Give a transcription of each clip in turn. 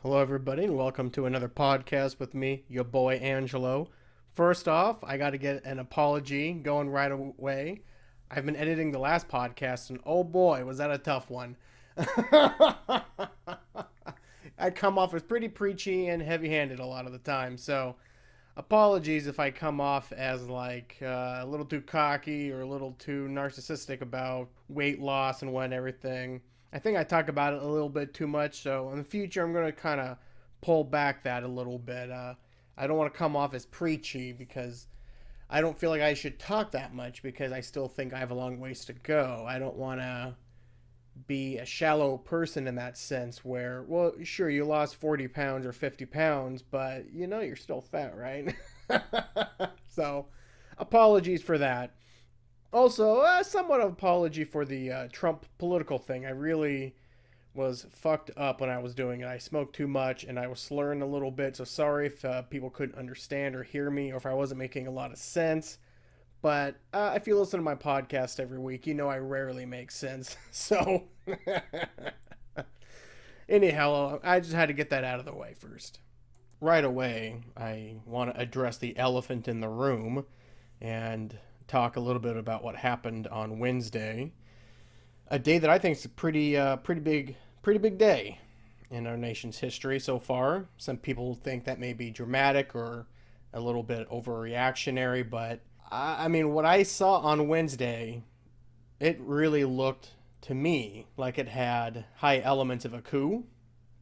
Hello, everybody, and welcome to another podcast with me, your boy Angelo. First off, I got to get an apology going right away. I've been editing the last podcast, and oh boy, was that a tough one. I come off as pretty preachy and heavy handed a lot of the time, so apologies if I come off as a little too cocky or a little too narcissistic about weight loss and what and everything. I think I talk about it a little bit too much, so in the future I'm going to kind of pull back that a little bit. I don't want to come off as preachy because I don't feel like I should talk that much because I still think I have a long ways to go. I don't want to be a shallow person in that sense where, well, sure, you lost 40 pounds or 50 pounds, but you're still fat, right? So, apologies for that. Also, somewhat of apology for the Trump political thing. I really was fucked up when I was doing it. I smoked too much and I was slurring a little bit, so sorry if people couldn't understand or hear me or if I wasn't making a lot of sense. But if you listen to my podcast every week, you know I rarely make sense. So, anyhow, I just had to get that out of the way first. Right away, I want to address the elephant in the room and talk a little bit about what happened on Wednesday, a day that I think is a pretty big day in our nation's history so far. Some people think that may be dramatic or a little bit overreactionary, but I mean, what I saw on Wednesday, it really looked to me like it had high elements of a coup.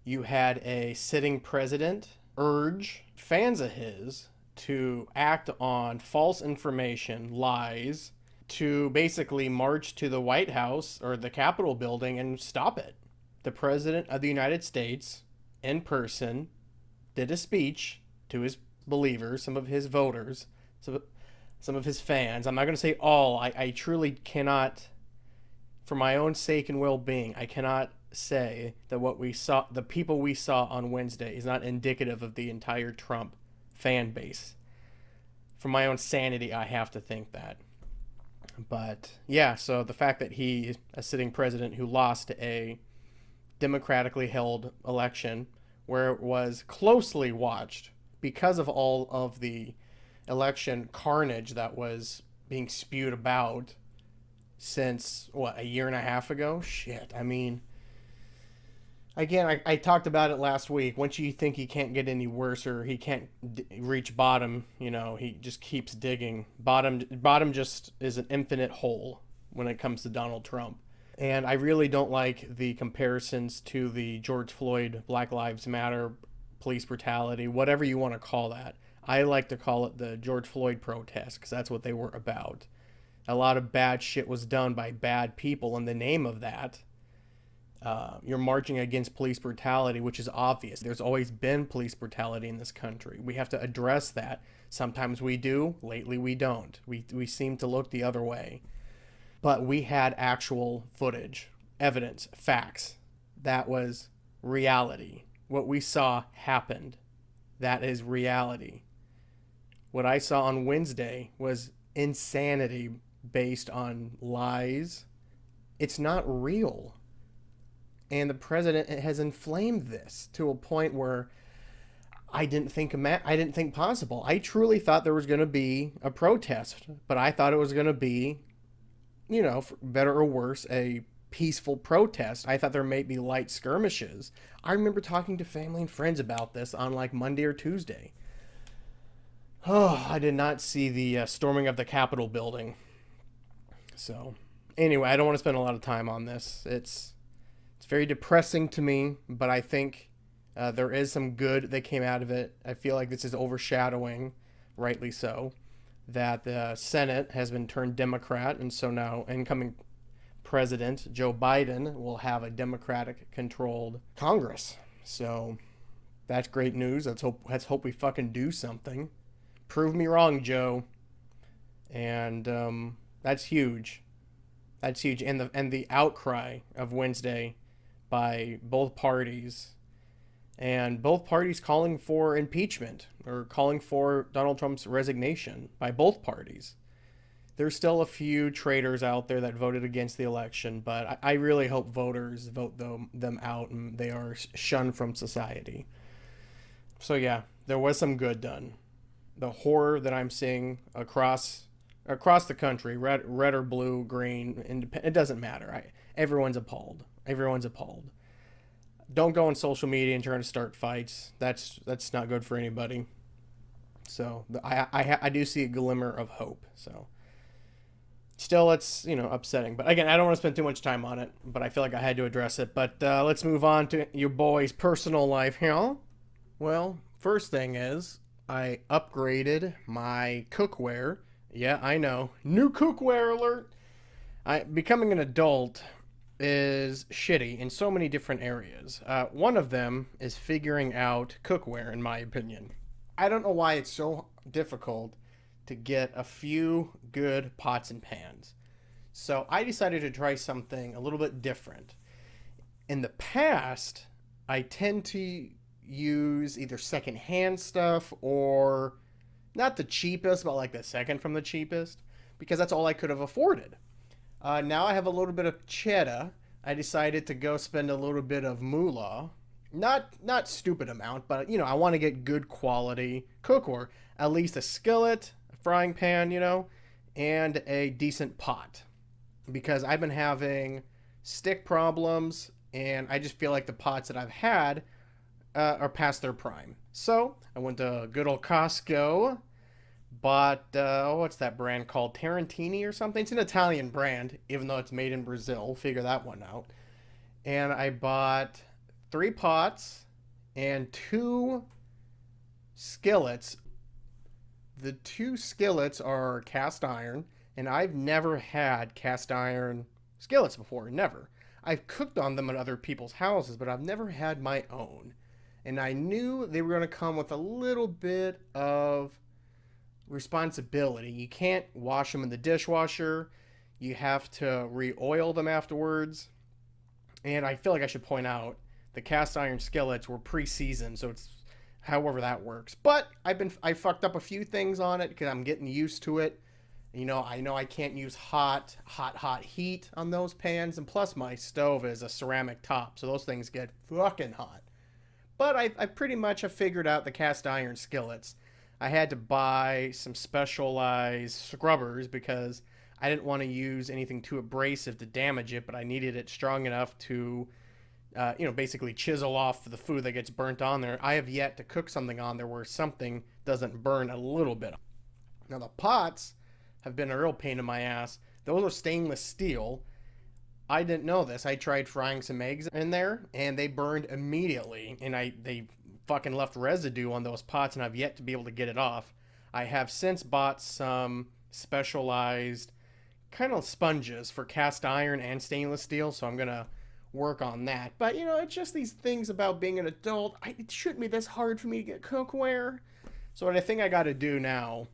You had a sitting president urge fans of his to act on false information, lies, to basically march to the White House or the Capitol building and stop it. The President of the United States, in person, did a speech to his believers, some of his voters, some of his fans. I'm not going to say all. I truly cannot, for my own sake and well-being, I cannot say that what we saw, the people we saw on Wednesday, is not indicative of the entire Trump fan base. For my own sanity, I have to think that. But yeah, so the fact that he is a sitting president who lost a democratically held election where it was closely watched because of all of the election carnage that was being spewed about since, what, a year and a half ago? Shit, I mean, again, I talked about it last week. Once you think he can't get any worse or he can't reach bottom, he just keeps digging. Bottom just is an infinite hole when it comes to Donald Trump. And I really don't like the comparisons to the George Floyd, Black Lives Matter, police brutality, whatever you want to call that. I like to call it the George Floyd protest because that's what they were about. A lot of bad shit was done by bad people in the name of that. You're marching against police brutality, which is obvious. There's always been police brutality in this country. We have to address that. Sometimes we do. Lately, we don't. We seem to look the other way. But we had actual footage, evidence, facts. That was reality. What we saw happened. That is reality. What I saw on Wednesday was insanity based on lies. It's not real. And the president has inflamed this to a point where I didn't think possible. I truly thought there was going to be a protest, but I thought it was going to be, for better or worse, a peaceful protest. I thought there might be light skirmishes. I remember talking to family and friends about this on Monday or Tuesday. Oh, I did not see the storming of the Capitol building. So, anyway, I don't want to spend a lot of time on this. It's very depressing to me, but I think there is some good that came out of it. I feel like this is overshadowing, rightly so, that the Senate has been turned Democrat, and so now incoming President Joe Biden will have a Democratic-controlled Congress. So that's great news. Let's hope we fucking do something. Prove me wrong, Joe. And that's huge. That's huge. And the outcry of Wednesday by both parties, and both parties calling for impeachment or calling for Donald Trump's resignation by both parties. There's still a few traitors out there that voted against the election, but I really hope voters vote them out and they are shunned from society. So yeah, there was some good done. The horror that I'm seeing across the country, red or blue, green, it doesn't matter. Everyone's appalled. Everyone's appalled. Don't go on social media and try to start fights. That's not good for anybody. So I do see a glimmer of hope. So still, it's upsetting. But again, I don't want to spend too much time on it. But I feel like I had to address it. But let's move on to your boy's personal life here. Well, first thing is I upgraded my cookware. Yeah, I know. New cookware alert. Becoming an adult is shitty in so many different areas. One of them is figuring out cookware, in my opinion. I don't know why it's so difficult to get a few good pots and pans. So I decided to try something a little bit different. In the past, I tend to use either secondhand stuff or not the cheapest, but like the second from the cheapest, because that's all I could have afforded. Now I have a little bit of cheddar. I decided to go spend a little bit of moolah. Not stupid amount, but I want to get good quality cookware. At least a skillet, a frying pan, and a decent pot. Because I've been having stick problems, and I just feel like the pots that I've had are past their prime. So I went to good old Costco, bought what's that brand called? Tarantini or something? It's an Italian brand, even though it's made in Brazil. Figure that one out. And I bought 3 pots and 2 skillets. The 2 skillets are cast iron, and I've never had cast iron skillets before. Never. I've cooked on them at other people's houses, but I've never had my own. And I knew they were going to come with a little bit of responsibility. You can't wash them in the dishwasher. You have to re-oil them afterwards. And I feel like I should point out the cast iron skillets were pre-seasoned, so it's however that works. But I fucked up a few things on it because I'm getting used to it. I know I can't use hot heat on those pans, and plus my stove is a ceramic top, so those things get fucking hot. But I pretty much have figured out the cast iron skillets. I had to buy some specialized scrubbers because I didn't want to use anything too abrasive to damage it, but I needed it strong enough to, basically chisel off the food that gets burnt on there. I have yet to cook something on there where something doesn't burn a little bit. Now the pots have been a real pain in my ass. Those are stainless steel. I didn't know this. I tried frying some eggs in there, and they burned immediately, and they fucking left residue on those pots, and I've yet to be able to get it off. I have since bought some specialized kind of sponges for cast iron and stainless steel, so I'm gonna work on that. But it's just these things about being an adult. It shouldn't be this hard for me to get cookware. So what I think I got to do now,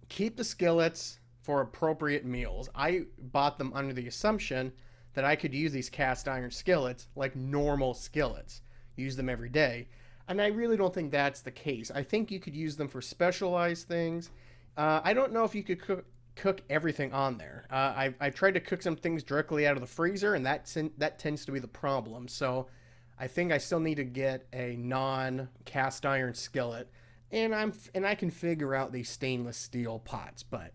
keep the skillets for appropriate meals. I bought them under the assumption that I could use these cast iron skillets like normal skillets, use them every day. And I really don't think that's the case. I think you could use them for specialized things. I don't know if you could cook everything on there. I've tried to cook some things directly out of the freezer, and that tends to be the problem. So I think I still need to get a non-cast iron skillet, and I can figure out these stainless steel pots. But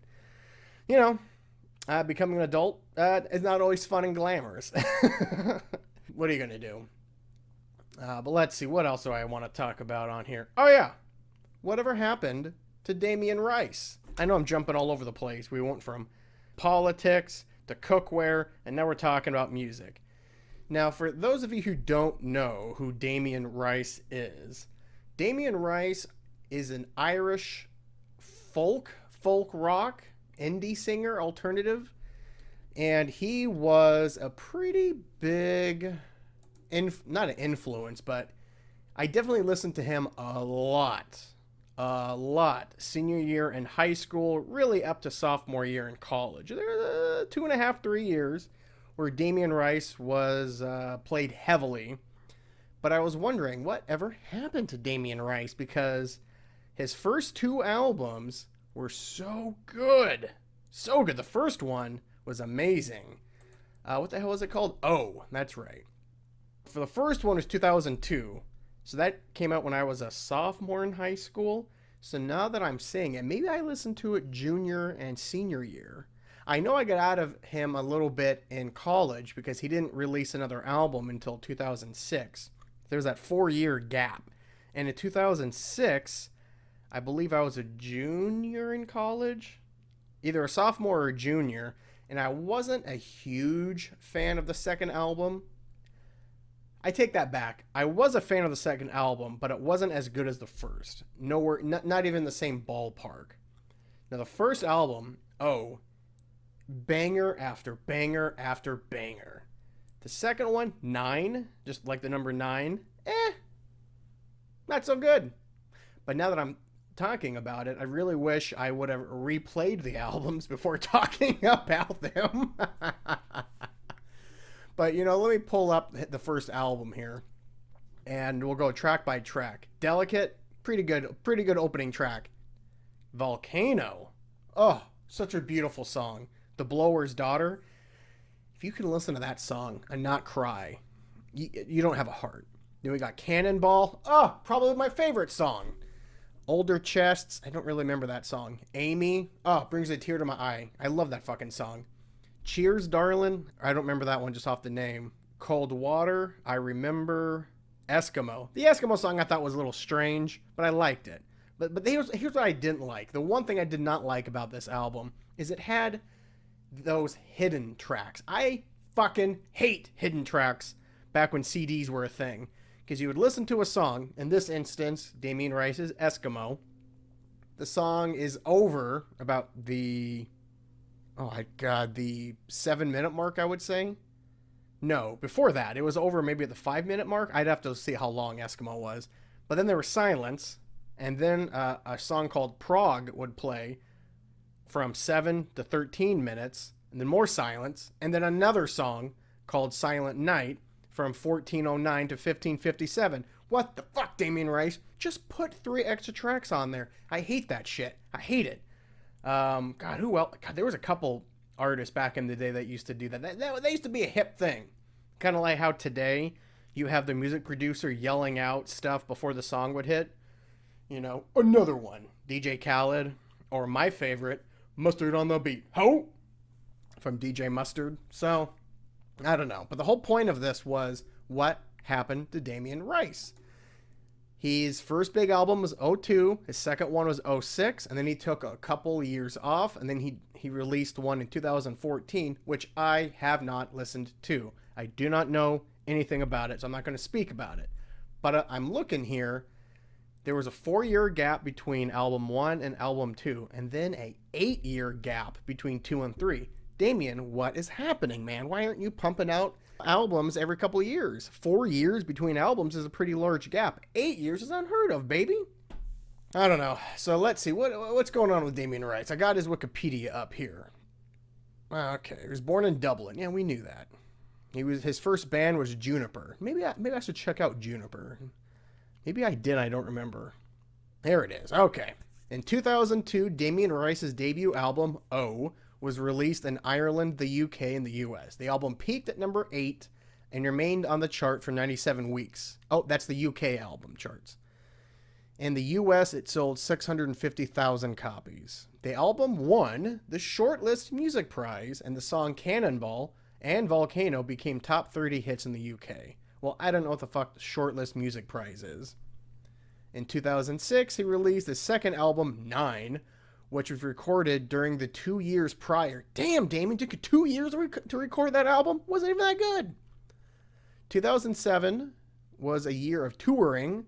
becoming an adult is not always fun and glamorous. What are you gonna do? But let's see, what else do I want to talk about on here? Oh yeah, whatever happened to Damien Rice? I know I'm jumping all over the place. We went from politics to cookware, and now we're talking about music. Now, for those of you who don't know who Damien Rice is an Irish folk rock, indie singer, alternative, and he was a pretty big, not an influence, but I definitely listened to him a lot, senior year in high school, really up to sophomore year in college. There were 2.5, 3 years where Damien Rice was played heavily, but I was wondering what ever happened to Damien Rice, because his first 2 albums were so good. So good. The first one was amazing. What the hell was it called? Oh, that's right. For the first one was 2002. So that came out when I was a sophomore in high school. So now that I'm saying it, maybe I listened to it junior and senior year. I know I got out of him a little bit in college because he didn't release another album until 2006. There was that 4-year gap. And in 2006, I believe I was a junior in college, either a sophomore or a junior, and I wasn't a huge fan of the second album. I take that back. I was a fan of the second album, but it wasn't as good as the first. Nowhere, not even the same ballpark. Now, the first album, oh, banger after banger after banger. The second one, 9, just like the number 9, not so good. But now that I'm talking about it, I really wish I would have replayed the albums before talking about them. But, let me pull up the first album here, and we'll go track by track. Delicate, pretty good opening track. Volcano, oh, such a beautiful song. The Blower's Daughter. If you can listen to that song and not cry, you don't have a heart. Then we got Cannonball. Oh, probably my favorite song. Older Chests. I don't really remember that song. Amy. Oh, brings a tear to my eye. I love that fucking song. Cheers, Darlin'. I don't remember that one just off the name. Cold Water. I remember. Eskimo. The Eskimo song I thought was a little strange, but I liked it. But here's what I didn't like. The one thing I did not like about this album is it had those hidden tracks. I fucking hate hidden tracks back when CDs were a thing. Because you would listen to a song, in this instance, Damien Rice's Eskimo. The song is over about the 7-minute mark, I would say. No, before that, it was over maybe at the 5-minute mark. I'd have to see how long Eskimo was. But then there was silence, and then a song called Prague would play from 7 to 13 minutes, and then more silence, and then another song called Silent Night from 1409 to 1557. What the fuck, Damien Rice? Just put 3 extra tracks on there. I hate that shit. I hate it. God, who else? God, there was a couple artists back in the day that used to do that. That used to be a hip thing. Kind of like how today you have the music producer yelling out stuff before the song would hit. Another one. DJ Khaled, or my favorite, Mustard on the Beat. Ho! From DJ Mustard. So, I don't know. But the whole point of this was what happened to Damien Rice. His first big album was 2002. His second one was 2006. And then he took a couple years off. And then he released one in 2014, which I have not listened to. I do not know anything about it, so I'm not going to speak about it. But I'm looking here. There was a 4-year gap between album 1 and album 2. And then a 8-year gap between 2 and 3. Damien, what is happening, man? Why aren't you pumping out albums every couple of years? 4 years between albums is a pretty large gap. 8 years is unheard of, baby. I don't know. So let's see. What's going on with Damien Rice? I got his Wikipedia up here. Okay. He was born in Dublin. Yeah, we knew that. His first band was Juniper. Maybe I should check out Juniper. Maybe I did. I don't remember. There it is. Okay. In 2002, Damien Rice's debut album, O, was released in Ireland, the UK, and the US. The album peaked at number 8 and remained on the chart for 97 weeks. Oh, that's the UK album charts. In the US, it sold 650,000 copies. The album won the Shortlist Music Prize, and the song Cannonball and Volcano became top 30 hits in the UK. Well, I don't know what the fuck the Shortlist Music Prize is. In 2006, he released his second album, 9, which was recorded during the 2 years prior. Damn, Damien, took you 2 years to record that album? Wasn't even that good. 2007 was a year of touring,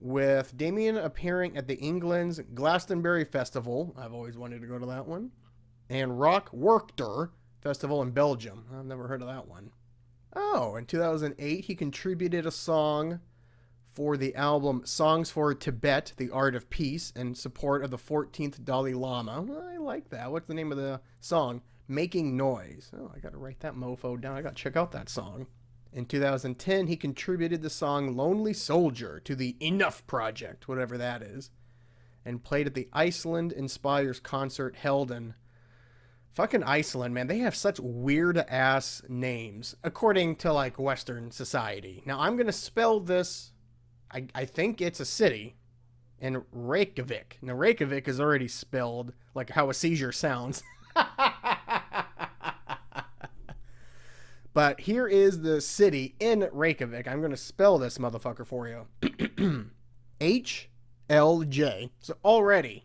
with Damien appearing at the England's Glastonbury Festival. I've always wanted to go to that one. And Rock Werchter Festival in Belgium. I've never heard of that one. Oh, in 2008, he contributed a song for the album Songs for Tibet, The Art of Peace, in support of the 14th Dalai Lama. Well, I like that. What's the name of the song? Making Noise. Oh, I got to write that mofo down. I got to check out that song. In 2010, he contributed the song Lonely Soldier to the Enough Project, whatever that is, and played at the Iceland Inspires concert held in Fucking Iceland, man. They have such weird ass names, according to like Western society. Now I'm gonna spell this. I think it's a city in Reykjavik. Now Reykjavik is already spelled like how a seizure sounds. But here is the city in Reykjavik. I'm gonna spell this motherfucker for you. HLJ. So already,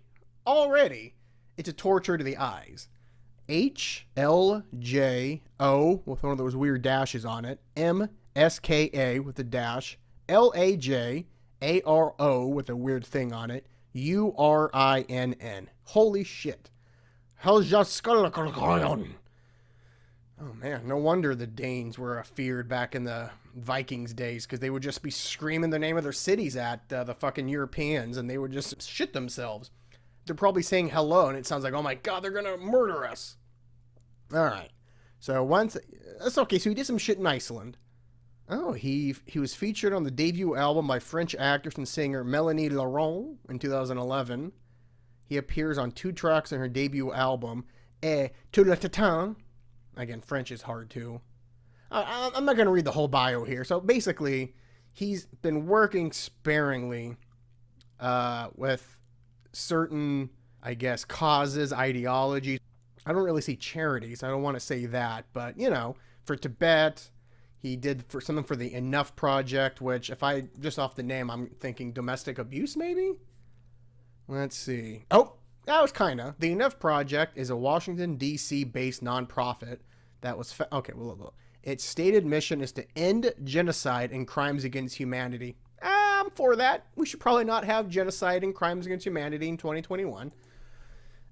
it's a torture to the eyes. HLJO with one of those weird dashes on it. MSKA with a dash. LAJARO with a weird thing on it. URINN. Holy shit. Oh man, no wonder the Danes were feared back in the Vikings days, because they would just be screaming the name of their cities at the fucking Europeans, and they would just shit themselves. They're probably saying hello, and it sounds like, oh my god, they're gonna murder us. Alright. So that's okay, so he did some shit in Iceland. Oh, he was featured on the debut album by French actress and singer Melanie Laurent in 2011. He appears on 2 tracks on her debut album, Tout le temps. Again, French is hard too. I'm not going to read the whole bio here. So basically, he's been working sparingly with certain, I guess, causes, ideologies. I don't really see charities. I don't want to say that. But, you know, for Tibet, he did for something for the Enough Project, which if I, just off the name, I'm thinking domestic abuse maybe? Let's see. Oh, that was kind of. The Enough Project is a Washington, D.C. based nonprofit that was... Its stated mission is to end genocide and crimes against humanity. I'm for that. We should probably not have genocide and crimes against humanity in 2021.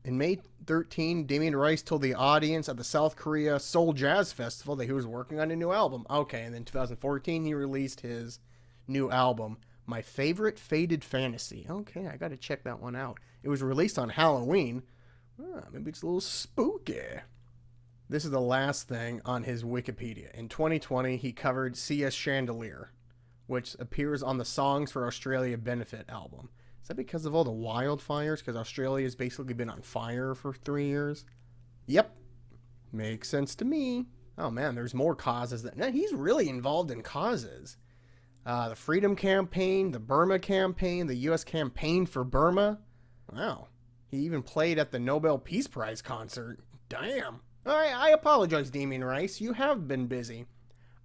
In May 13, Damien Rice told the audience at the South Korea Seoul Jazz Festival that he was working on a new album. Okay, and then 2014, he released his new album, My Favorite Faded Fantasy. Okay, I got to check that one out. It was released on Halloween. Maybe it's a little spooky. This is the last thing on his Wikipedia. In 2020, he covered C.S. Chandelier, which appears on the Songs for Australia benefit album. Is that because of all the wildfires? Because Australia has basically been on fire for 3 years? Yep. Makes sense to me. Oh man, there's more causes. He's really involved in causes. The Freedom Campaign, the Burma Campaign, the U.S. Campaign for Burma. Wow. He even played at the Nobel Peace Prize concert. Damn. Alright, I apologize, Damien Rice. You have been busy.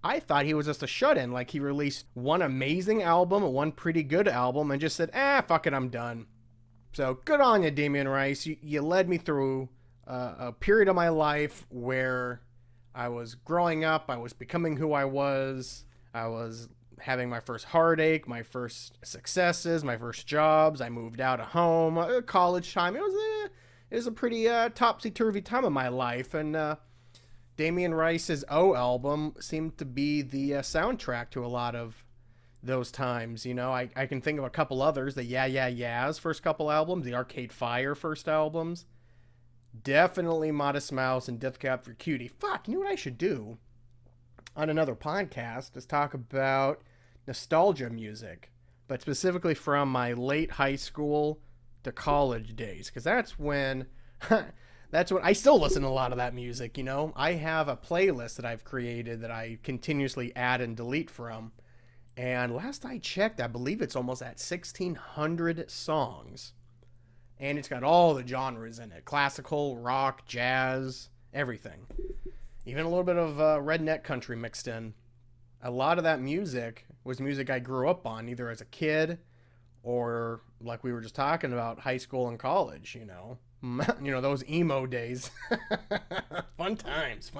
I thought he was just a shut-in, like he released one amazing album, one pretty good album, and just said, fuck it, I'm done. So, good on you, Damien Rice. You led me through a period of my life where I was growing up, I was becoming who I was having my first heartache, my first successes, my first jobs, I moved out of home, college time. It was a pretty topsy-turvy time of my life, and Damien Rice's O album seemed to be the soundtrack to a lot of those times. You know, I can think of a couple others. The Yeah Yeah Yeahs first couple albums, the Arcade Fire first albums. Definitely Modest Mouse and Death Cab for Cutie. Fuck, you know what I should do on another podcast is talk about nostalgia music, but specifically from my late high school to college days, because that's when I still listen to a lot of that music. You know, I have a playlist that I've created that I continuously add and delete from, and last I checked, I believe it's almost at 1,600 songs, and it's got all the genres in it: classical, rock, jazz, everything, even a little bit of redneck country mixed in. A lot of that music was music I grew up on, either as a kid or, like we were just talking about, high school and college, you know. You know, those emo days. Fun times.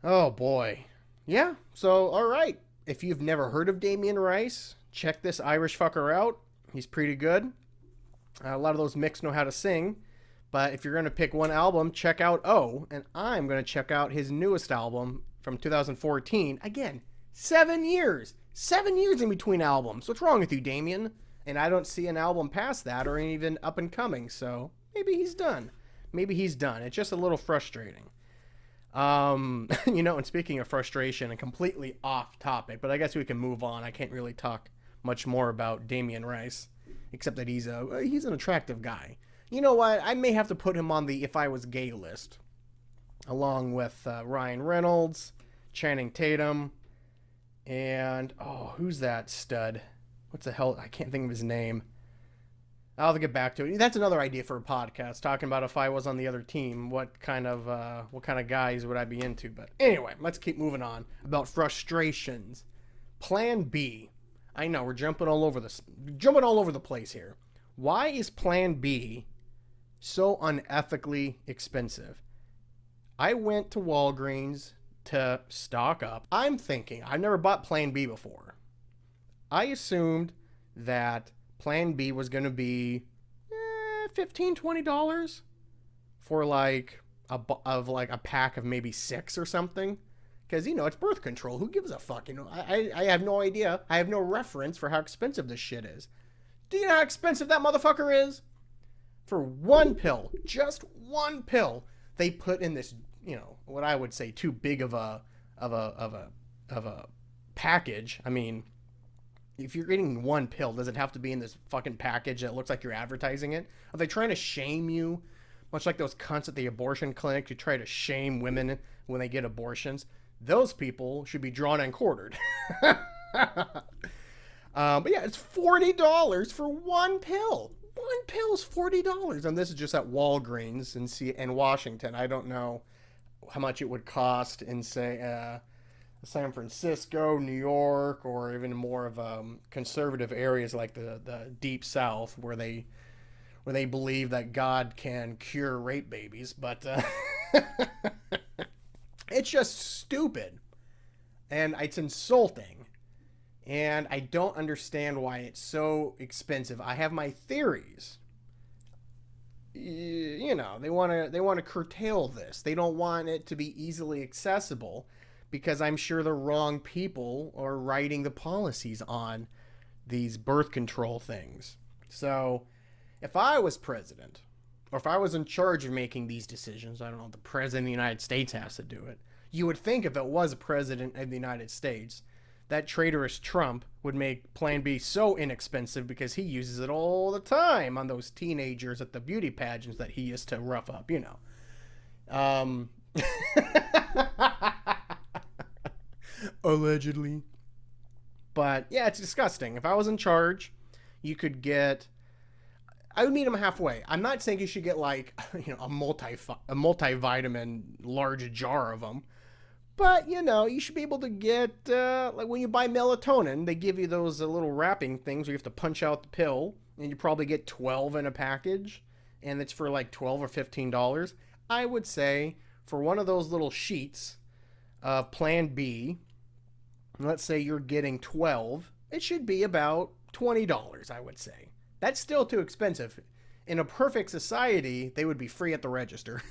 Oh, boy. Yeah, so, all right. If you've never heard of Damien Rice, check this Irish fucker out. He's pretty good. A lot of those micks know how to sing. But if you're going to pick one album, check out O. And I'm going to check out his newest album from 2014. Again, 7 years. 7 years in between albums. What's wrong with you, Damien? And I don't see an album past that or even up and coming. So maybe he's done. It's just a little frustrating. You know, and speaking of frustration, and completely off topic, but I guess we can move on. I can't really talk much more about Damien Rice, except that he's an attractive guy. You know what? I may have to put him on the if I was gay list, along with Ryan Reynolds, Channing Tatum, and who's that stud? What's the hell? I can't think of his name. I'll have to get back to it. That's another idea for a podcast, talking about if I was on the other team, what kind of guys would I be into. But anyway, let's keep moving on. About frustrations. Plan B. I know we're jumping all over the place here. Why is Plan B so unethically expensive? I went to Walgreens to stock up. I'm thinking, I've never bought Plan B before. I assumed that Plan B was going to be $15, $20 for like a pack of maybe 6 or something. Because, it's birth control. Who gives a fuck? I have no idea. I have no reference for how expensive this shit is. Do you know how expensive that motherfucker is? For one pill, just one pill, they put in this, what I would say too big of a package. I mean, if you're getting one pill, does it have to be in this fucking package that looks like you're advertising it? Are they trying to shame you? Much like those cunts at the abortion clinic who try to shame women when they get abortions. Those people should be drawn and quartered. But yeah, it's $40 for one pill. One pill is $40. And this is just at Walgreens in Washington. I don't know how much it would cost in, say, San Francisco, New York, or even more of conservative areas like the Deep South, where they believe that God can cure rape babies. But it's just stupid, and it's insulting, and I don't understand why it's so expensive. I have my theories. They want to curtail this. They don't want it to be easily accessible, because I'm sure the wrong people are writing the policies on these birth control things. So if I was president, or if I was in charge of making these decisions, I don't know, the president of the United States has to do it. You would think if it was a president of the United States, that traitorous Trump would make Plan B so inexpensive because he uses it all the time on those teenagers at the beauty pageants that he used to rough up, Allegedly. But yeah, it's disgusting. If I was in charge, you could get... I would meet him halfway. I'm not saying you should get like, a multivitamin large jar of them. But, you should be able to get, like when you buy melatonin, they give you those little wrapping things where you have to punch out the pill. And you probably get 12 in a package. And it's for like $12 or $15. I would say for one of those little sheets of Plan B, let's say you're getting 12, it should be about $20, I would say. That's still too expensive. In a perfect society, they would be free at the register.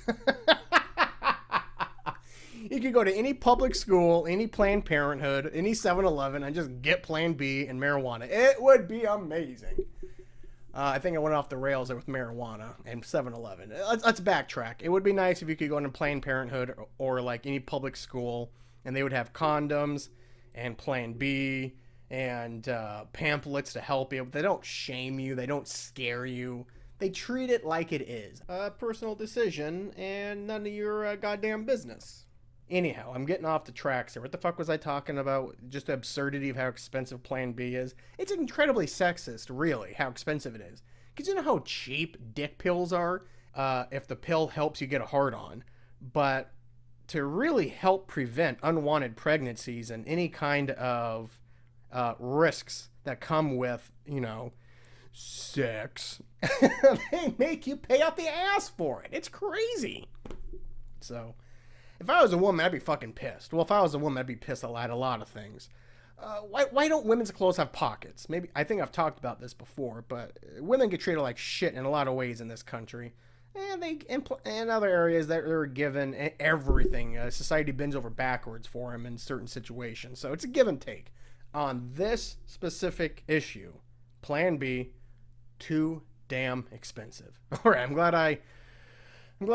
You could go to any public school, any Planned Parenthood, any 7-Eleven, and just get Plan B and marijuana. It would be amazing. I think I went off the rails there with marijuana and 7-Eleven. Let's backtrack. It would be nice if you could go into Planned Parenthood or like any public school, and they would have condoms and Plan B and pamphlets to help you. They don't shame you. They don't scare you. They treat it like it is a personal decision and none of your goddamn business. Anyhow, I'm getting off the tracks here. What the fuck was I talking about? Just the absurdity of how expensive Plan B is. It's incredibly sexist, really, how expensive it is. Because you know how cheap dick pills are? If the pill helps you get a hard-on. But to really help prevent unwanted pregnancies and any kind of risks that come with, sex, they make you pay out the ass for it. It's crazy. So... if I was a woman, I'd be fucking pissed. Well, if I was a woman, I'd be pissed at a lot of things. Why don't women's clothes have pockets? Maybe I think I've talked about this before, but women get treated like shit in a lot of ways in this country, and in other areas that they're given everything. Society bends over backwards for them in certain situations. So it's a give and take. On this specific issue, Plan B, too damn expensive. All right, I'm glad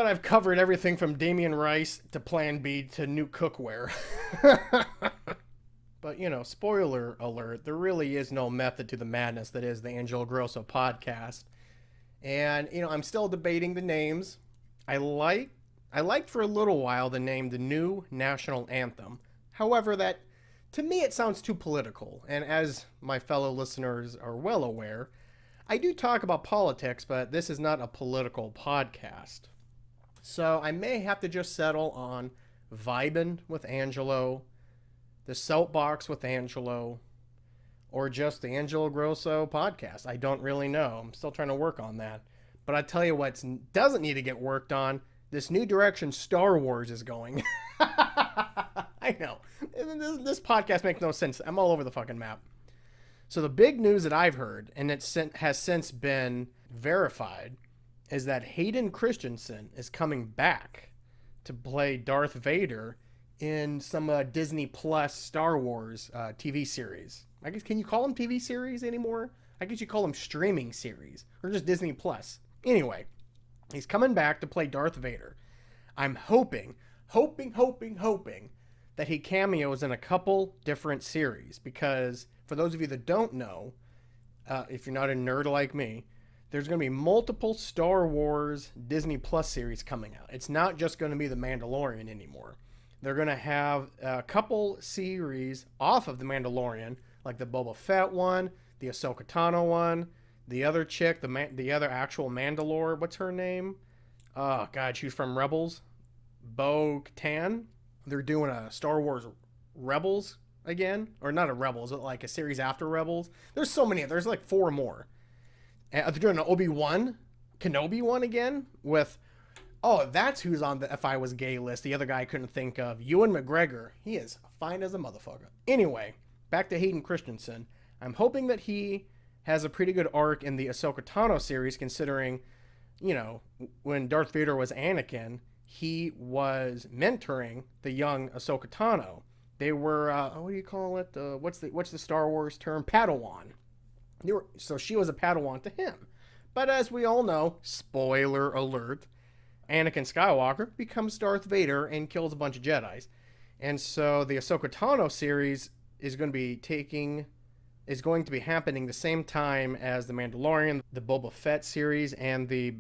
I've covered everything from Damien Rice to Plan B to new cookware. But, spoiler alert, there really is no method to the madness that is the Angelo Grosso podcast. And, I'm still debating the names. I liked for a little while the name The New National Anthem. However, to me, it sounds too political. And as my fellow listeners are well aware, I do talk about politics, but this is not a political podcast. So I may have to just settle on Vibin' with Angelo, the Soapbox with Angelo, or just the Angelo Grosso podcast. I don't really know. I'm still trying to work on that. But I tell you what doesn't need to get worked on. This new direction Star Wars is going. I know. This podcast makes no sense. I'm all over the fucking map. So the big news that I've heard, and it has since been verified, is that Hayden Christensen is coming back to play Darth Vader in some Disney Plus Star Wars TV series. I guess, can you call them TV series anymore? I guess you call them streaming series, or just Disney Plus. Anyway, he's coming back to play Darth Vader. I'm hoping that he cameos in a couple different series, because for those of you that don't know, if you're not a nerd like me, there's going to be multiple Star Wars Disney Plus series coming out. It's not just going to be The Mandalorian anymore. They're going to have a couple series off of The Mandalorian, like the Boba Fett one, the Ahsoka Tano one, the other chick, the other actual Mandalore, what's her name? Oh, God, she was from Rebels. Bo-Katan. They're doing a Star Wars Rebels again. Or not a Rebels, but like a series after Rebels. There's so many. There's like 4 more. They're doing an Obi-Wan Kenobi one again with... Oh, that's who's on the If I Was Gay list. The other guy I couldn't think of. Ewan McGregor. He is fine as a motherfucker. Anyway, back to Hayden Christensen. I'm hoping that he has a pretty good arc in the Ahsoka Tano series, considering, when Darth Vader was Anakin, he was mentoring the young Ahsoka Tano. They were, what do you call it? What's the Star Wars term? Padawan. So she was a Padawan to him. But as we all know, spoiler alert, Anakin Skywalker becomes Darth Vader and kills a bunch of Jedis. And so the Ahsoka Tano series is going to be happening the same time as The Mandalorian, the Boba Fett series, and the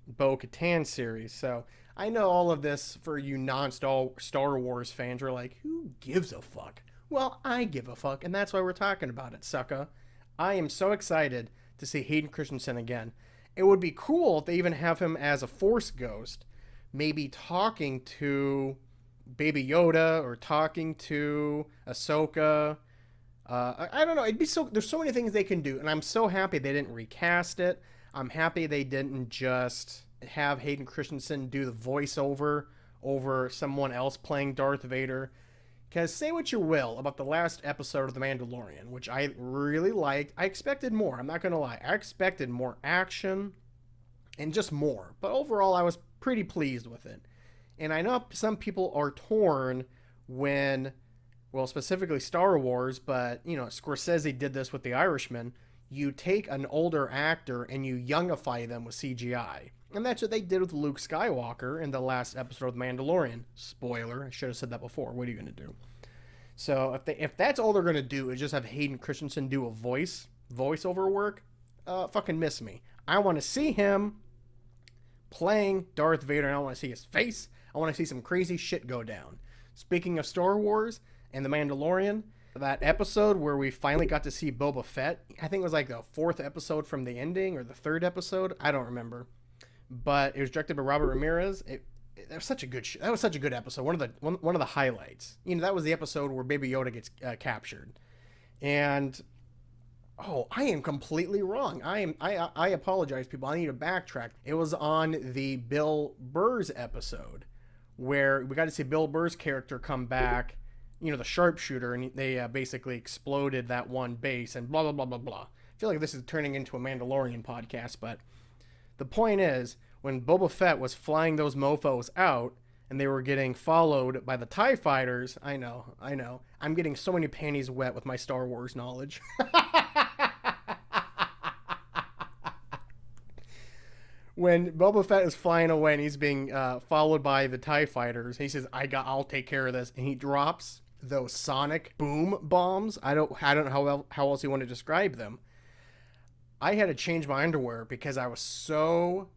Bo-Katan series. So I know all of this for you non-Star Wars fans. You're like, who gives a fuck? Well, I give a fuck, and that's why we're talking about it, sucker. I am so excited to see Hayden Christensen again. It would be cool if they even have him as a Force ghost, maybe talking to Baby Yoda or talking to Ahsoka. I don't know. There's so many things they can do, and I'm so happy they didn't recast it. I'm happy they didn't just have Hayden Christensen do the voiceover over someone else playing Darth Vader. Because say what you will about the last episode of The Mandalorian, which I really liked. I expected more. I'm not going to lie. I expected more action and just more. But overall, I was pretty pleased with it. And I know some people are torn when, well, specifically Star Wars, but, Scorsese did this with The Irishman. You take an older actor and you youngify them with CGI. And that's what they did with Luke Skywalker in the last episode of The Mandalorian. Spoiler, I should have said that before. What are you going to do? So if that's all they're going to do is just have Hayden Christensen do a voiceover work, fucking miss me. I want to see him playing Darth Vader, and I want to see his face. I want to see some crazy shit go down. Speaking of Star Wars and The Mandalorian, that episode where we finally got to see Boba Fett, I think it was like the 4th episode from the ending, or the 3rd episode. I don't remember. But it was directed by Robert Ramirez. That was such a good that was such a good episode. One of the highlights. That was the episode where Baby Yoda gets captured. And I am completely wrong. I apologize, people. I need to backtrack. It was on the Bill Burr's episode where we got to see Bill Burr's character come back, the sharpshooter, and they basically exploded that one base and blah blah blah blah blah. I feel like this is turning into a Mandalorian podcast, but the point is, when Boba Fett was flying those mofos out and they were getting followed by the TIE fighters, I know. I'm getting so many panties wet with my Star Wars knowledge. When Boba Fett is flying away and he's being followed by the TIE fighters, he says, I'll take care of this. And he drops those sonic boom bombs. I don't know how else you want to describe them. I had to change my underwear because I was so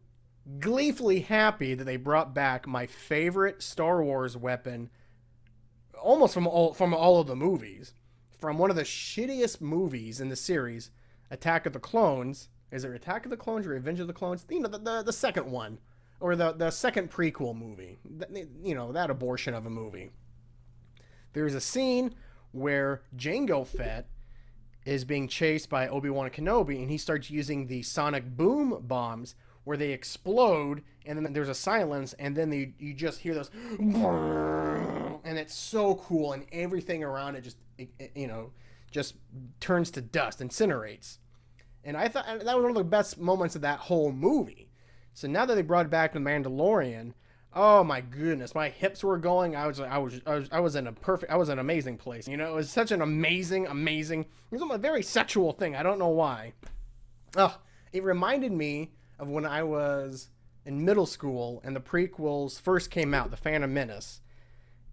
gleefully happy that they brought back my favorite Star Wars weapon, almost from all of the movies, from one of the shittiest movies in the series, Attack of the Clones. Is it Attack of the Clones or Revenge of the Clones? You know, the second one, or the second prequel movie. You know, that abortion of a movie. There's a scene where Jango Fett is being chased by Obi-Wan Kenobi, and he starts using the sonic boom bombs where they explode, and then there's a silence, and then you just hear those, and it's so cool, and everything around it just turns to dust, incinerates. And I thought that was one of the best moments of that whole movie. So now that they brought back The Mandalorian, oh my goodness, my hips were going. I was in an amazing place. You know, it was such an amazing. It was a very sexual thing. I don't know why. Oh, it reminded me of when I was in middle school and the prequels first came out, The Phantom Menace,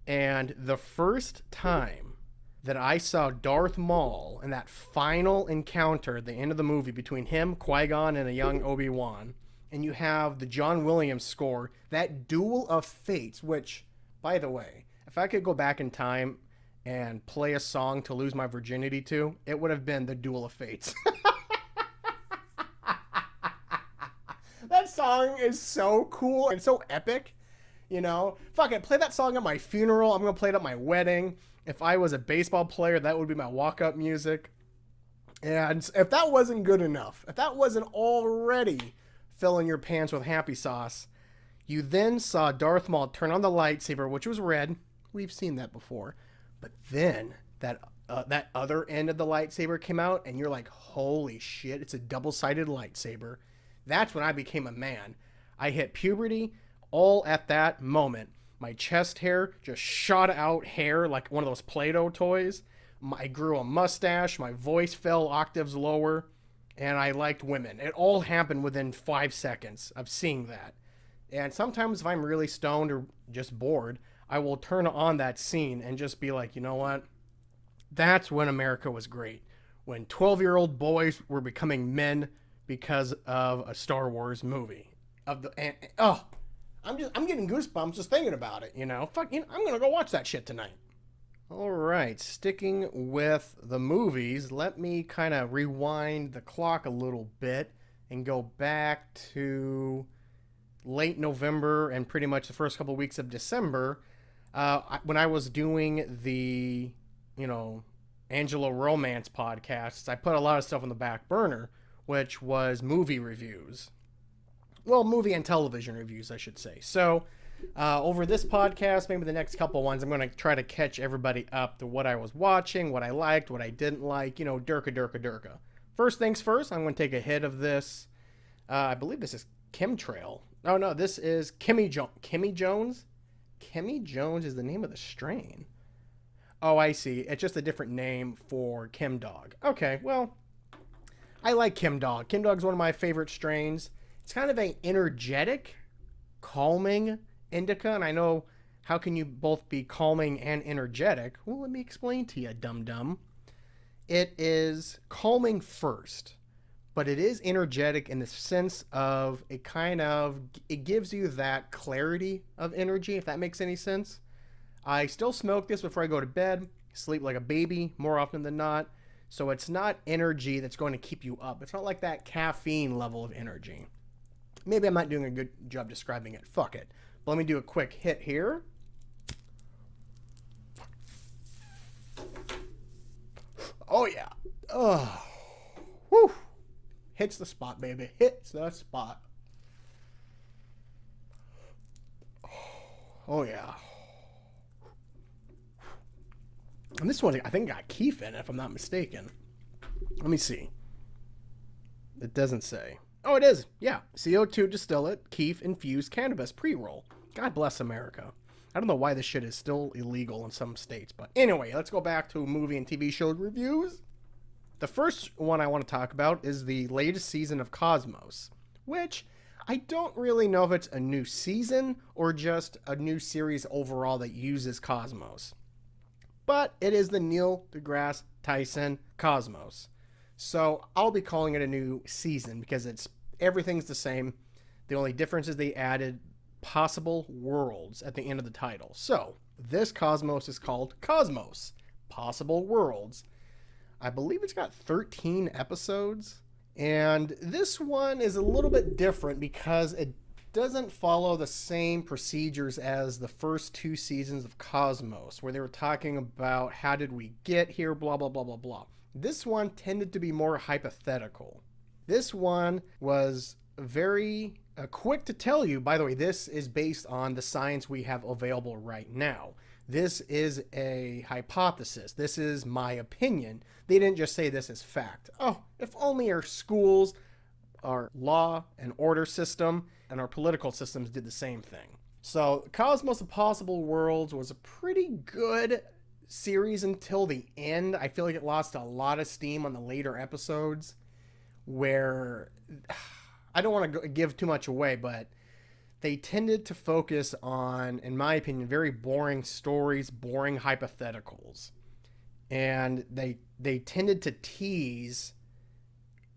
and the first time that I saw Darth Maul in that final encounter at the end of the movie between him, Qui-Gon, and a young Obi-Wan. And you have the John Williams score, that Duel of Fates, which, by the way, if I could go back in time and play a song to lose my virginity to, it would have been the Duel of Fates. That song is so cool and so epic, you know? Fuck it, play that song at my funeral. I'm going to play it at my wedding. If I was a baseball player, that would be my walk-up music. And if that wasn't good enough, if that wasn't already filling your pants with happy sauce, you then saw Darth Maul turn on the lightsaber, which was red. We've seen that before. But then that other end of the lightsaber came out, and you're like, holy shit, it's a double-sided lightsaber. That's when I became a man. I hit puberty all at that moment. My chest hair just shot out hair like one of those Play-Doh toys. I grew a mustache. My voice fell octaves lower. And I liked women. It all happened within 5 seconds of seeing that. And sometimes if I'm really stoned or just bored, I will turn on that scene and just be like, you know what? That's when America was great. When 12-year-old boys were becoming men because of a Star Wars movie. I'm getting goosebumps just thinking about it, you know? Fuck, I'm going to go watch that shit tonight. All right, sticking with the movies, let me kind of rewind the clock a little bit and go back to late November and pretty much the first couple of weeks of December, when I was doing the, Angelo Romance podcasts. I put a lot of stuff on the back burner, which was movie reviews. Well, movie and television reviews, I should say. So, over this podcast, maybe the next couple ones, I'm going to try to catch everybody up to what I was watching, what I liked, what I didn't like, durka. First things first, I'm going to take a hit of this. I believe this is Chemtrail. Oh, no, this is Kimmy Jones. Kimmy Jones is the name of the strain. Oh, I see. It's just a different name for Chem Dog. Okay, well, I like Chem Dog. Chem Dog is one of my favorite strains. It's kind of an energetic, calming indica, and I know, how can you both be calming and energetic? Well, let me explain to you, dum-dum. It is calming first, but it is energetic in the sense of it gives you that clarity of energy, if that makes any sense. I still smoke this before I go to bed, sleep like a baby more often than not, so it's not energy that's going to keep you up. It's not like that caffeine level of energy. Maybe I'm not doing a good job describing it. Fuck it. But let me do a quick hit here. Oh, yeah. Oh. Whew. Hits the spot, baby. Hits the spot. Oh, yeah. And this one, I think, got keef in it, if I'm not mistaken. Let me see. It doesn't say. Oh, it is. Yeah. CO2 distillate, keef infused cannabis pre-roll. God bless America. I don't know why this shit is still illegal in some states. But anyway, let's go back to movie and TV show reviews. The first one I want to talk about is the latest season of Cosmos, which I don't really know if it's a new season or just a new series overall that uses Cosmos. But it is the Neil deGrasse Tyson Cosmos. So I'll be calling it a new season because everything's the same. The only difference is they added possible worlds at the end of the title. So this Cosmos is called Cosmos, Possible Worlds. I believe it's got 13 episodes. And this one is a little bit different because it doesn't follow the same procedures as the first 2 seasons of Cosmos, where they were talking about how did we get here, blah, blah, blah, blah, blah. This one tended to be more hypothetical. This one was very quick to tell you, by the way, this is based on the science we have available right now. This is a hypothesis. This is my opinion. They didn't just say this is fact. Oh, if only our schools, our law and order system, and our political systems did the same thing. So Cosmos of Possible Worlds was a pretty good series until the end. I feel like it lost a lot of steam on the later episodes where I don't want to give too much away, but they tended to focus on, in my opinion, very boring stories, boring hypotheticals. And they tended to tease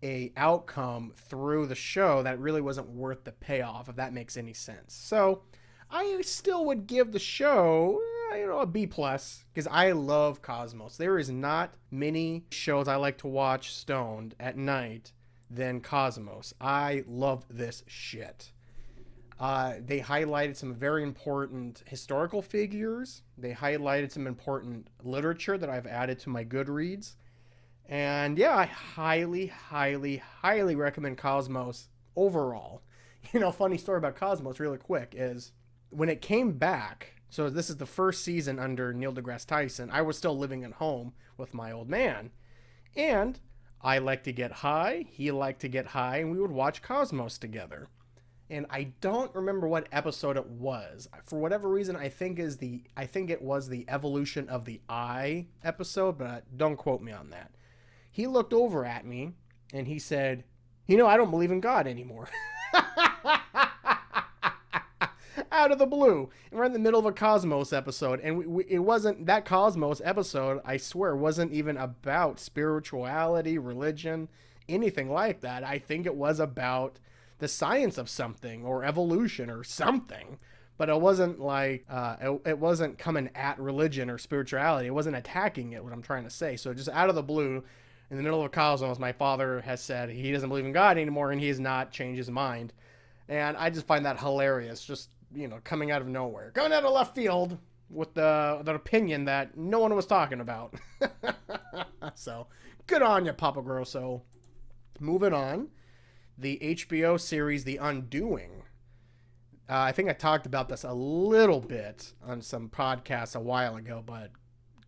a outcome through the show that really wasn't worth the payoff, if that makes any sense. So I still would give the show, a B+, because I love Cosmos. There is not many shows I like to watch stoned at night than Cosmos. I love this shit. They highlighted some very important historical figures. They highlighted some important literature that I've added to my Goodreads. And yeah, I highly, highly, highly recommend Cosmos overall. Funny story about Cosmos really quick is when it came back, so this is the first season under Neil deGrasse Tyson, I was still living at home with my old man. And I liked to get high, he liked to get high, and we would watch Cosmos together. And I don't remember what episode it was. For whatever reason, I think it was the Evolution of the Eye episode, but don't quote me on that. He looked over at me and he said, I don't believe in God anymore. Out of the blue. And we're in the middle of a Cosmos episode. And it wasn't, that Cosmos episode, I swear, wasn't even about spirituality, religion, anything like that. I think it was about the science of something or evolution or something. But it wasn't like, it wasn't coming at religion or spirituality. It wasn't attacking it, what I'm trying to say. So just out of the blue, in the middle of a Cosmos, my father has said he doesn't believe in God anymore and he has not changed his mind. And I just find that hilarious, just, coming out of nowhere. Coming out of left field with the opinion that no one was talking about. So, good on you, Papa Grosso. Moving on, the HBO series The Undoing. I think I talked about this a little bit on some podcasts a while ago, but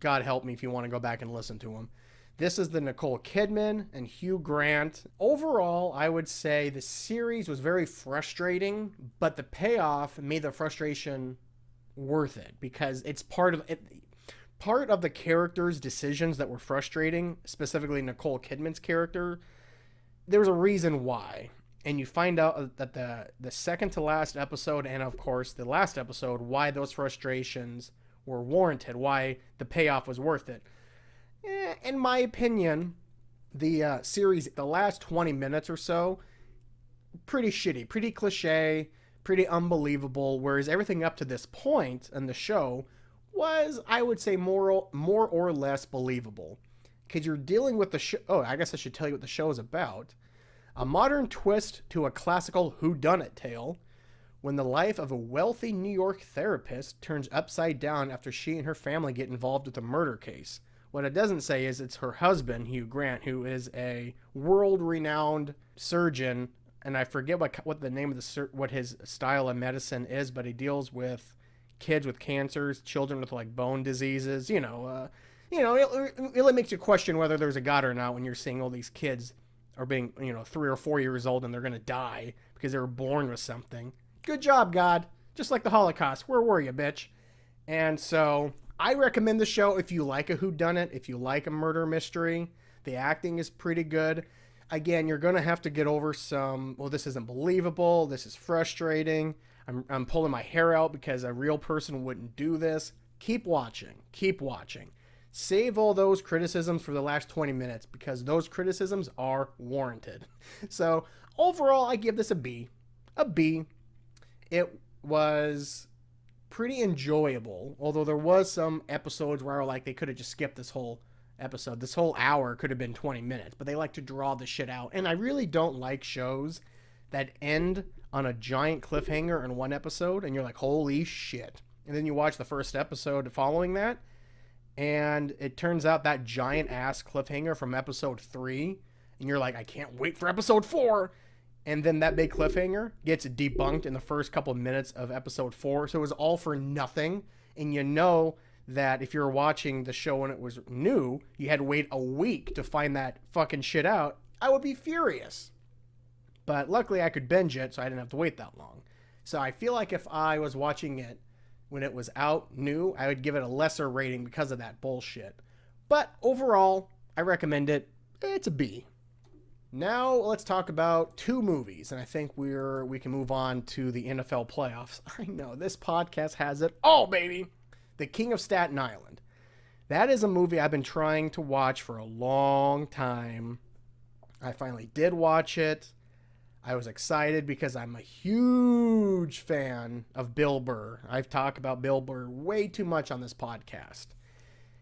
God help me if you want to go back and listen to them. This is the Nicole Kidman and Hugh Grant. Overall, I would say the series was very frustrating, but the payoff made the frustration worth it because it's part of the character's decisions that were frustrating, specifically Nicole Kidman's character. There's a reason why. And you find out that the second to last episode and, of course, the last episode, why those frustrations were warranted, why the payoff was worth it. In my opinion, the series, the last 20 minutes or so, pretty shitty, pretty cliche, pretty unbelievable, whereas everything up to this point in the show was, I would say, more or less believable. Because you're dealing with the show. Oh, I guess I should tell you what the show is about. A modern twist to a classical whodunit tale when the life of a wealthy New York therapist turns upside down after she and her family get involved with a murder case. What it doesn't say is it's her husband, Hugh Grant, who is a world-renowned surgeon, and I forget what the name of what his style of medicine is, but he deals with kids with cancers, children with like bone diseases. It really makes you question whether there's a God or not when you're seeing all these kids are being 3 or 4 years old and they're gonna die because they were born with something. Good job, God. Just like the Holocaust. Where were you, bitch? And so I recommend the show if you like a whodunit, if you like a murder mystery. The acting is pretty good. Again, you're going to have to get over this isn't believable, this is frustrating, I'm pulling my hair out because a real person wouldn't do this. Keep watching. Keep watching. Save all those criticisms for the last 20 minutes because those criticisms are warranted. So overall, I give this a B. A B. It was pretty enjoyable, although there was some episodes where like they could have just skipped this whole episode. This whole hour could have been 20 minutes, but they like to draw the shit out. And I really don't like shows that end on a giant cliffhanger in one episode and you're like, holy shit. And then you watch the first episode following that, and it turns out that giant ass cliffhanger from episode 3, and you're like, I can't wait for episode 4. And then that big cliffhanger gets debunked in the first couple of minutes of episode 4. So it was all for nothing. And you know that if you were watching the show when it was new, you had to wait a week to find that fucking shit out. I would be furious. But luckily I could binge it, so I didn't have to wait that long. So I feel like if I was watching it when it was out new, I would give it a lesser rating because of that bullshit. But overall, I recommend it. It's a B. Now let's talk about 2 movies, and I think we can move on to the NFL playoffs. I know, this podcast has it all, baby. The King of Staten Island. That is a movie I've been trying to watch for a long time. I finally did watch it. I was excited because I'm a huge fan of Bill Burr. I've talked about Bill Burr way too much on this podcast.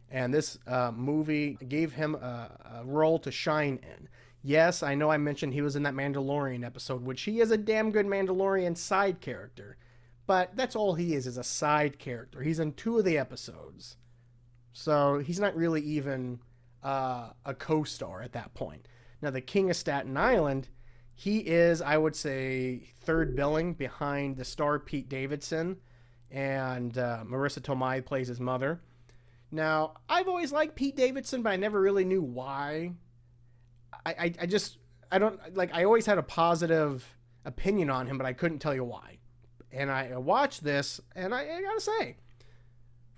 And this movie gave him a role to shine in. Yes, I know I mentioned he was in that Mandalorian episode, which he is a damn good Mandalorian side character. But that's all he is a side character. He's in 2 of the episodes. So he's not really even a co-star at that point. Now, the King of Staten Island, he is, I would say, third billing behind the star Pete Davidson. And Marissa Tomei plays his mother. Now, I've always liked Pete Davidson, but I never really knew why. I always had a positive opinion on him, but I couldn't tell you why. And I watched this, and I gotta say,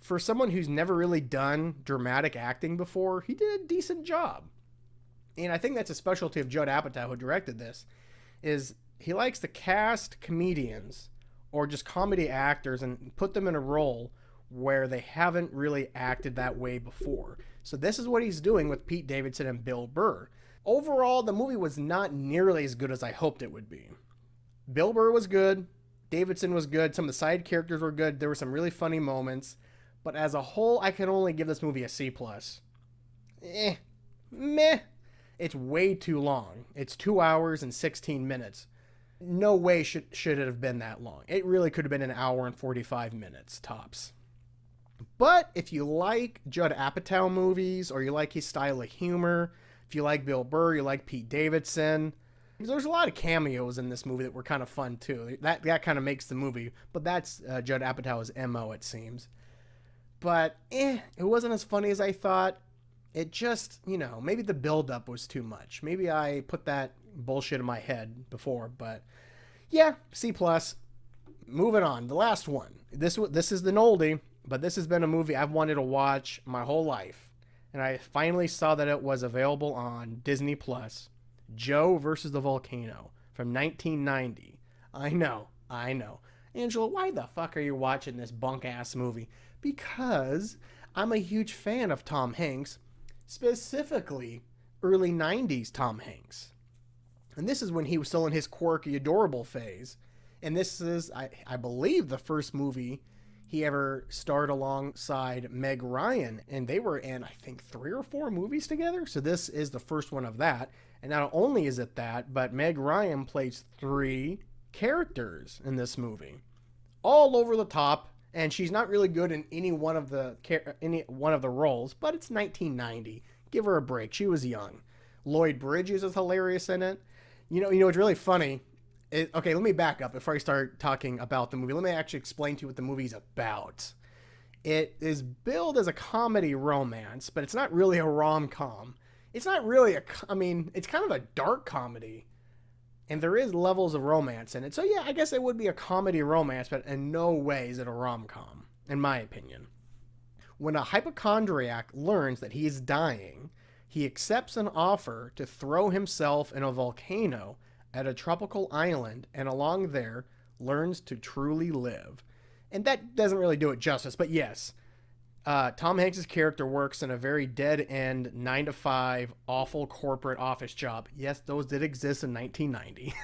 for someone who's never really done dramatic acting before, he did a decent job. And I think that's a specialty of Judd Apatow, who directed this, is he likes to cast comedians or just comedy actors and put them in a role where they haven't really acted that way before. So this is what he's doing with Pete Davidson and Bill Burr. Overall, the movie was not nearly as good as I hoped it would be. Bill Burr was good. Davidson was good. Some of the side characters were good. There were some really funny moments. But as a whole, I can only give this movie a C+. Meh. It's way too long. It's 2 hours and 16 minutes. No way should it have been that long. It really could have been an hour and 45 minutes, tops. But if you like Judd Apatow movies, or you like his style of humor, if you like Bill Burr, you like Pete Davidson, there's a lot of cameos in this movie that were kind of fun too. That kind of makes the movie, but that's Judd Apatow's MO, it seems. But it wasn't as funny as I thought. It just, maybe the build-up was too much. Maybe I put that bullshit in my head before, but yeah, C+. Moving on, the last one. This is an oldie, but this has been a movie I've wanted to watch my whole life. And I finally saw that it was available on Disney+. Joe versus the Volcano from 1990. I know. Angela, why the fuck are you watching this bunk-ass movie? Because I'm a huge fan of Tom Hanks, specifically early 90s Tom Hanks. And this is when he was still in his quirky, adorable phase. And this is, I believe, the first movie he ever starred alongside Meg Ryan. And they were in, I think, 3 or 4 movies together. So this is the first one of that. And not only is it that, but Meg Ryan plays 3 characters in this movie. All over the top. And she's not really good in any one of the roles, but it's 1990. Give her a break. She was young. Lloyd Bridges is hilarious in it. It's really funny. Okay, let me back up before I start talking about the movie. Let me actually explain to you what the movie's about. It is billed as a comedy romance, but it's not really a rom-com. It's not really it's kind of a dark comedy. And there is levels of romance in it. So yeah, I guess it would be a comedy romance, but in no way is it a rom-com, in my opinion. When a hypochondriac learns that he is dying, he accepts an offer to throw himself in a volcano at a tropical island, and along there learns to truly live. And that doesn't really do it justice, but yes. Tom Hanks' character works in a very dead-end 9 to 5 awful corporate office job. Yes, those did exist in 1990.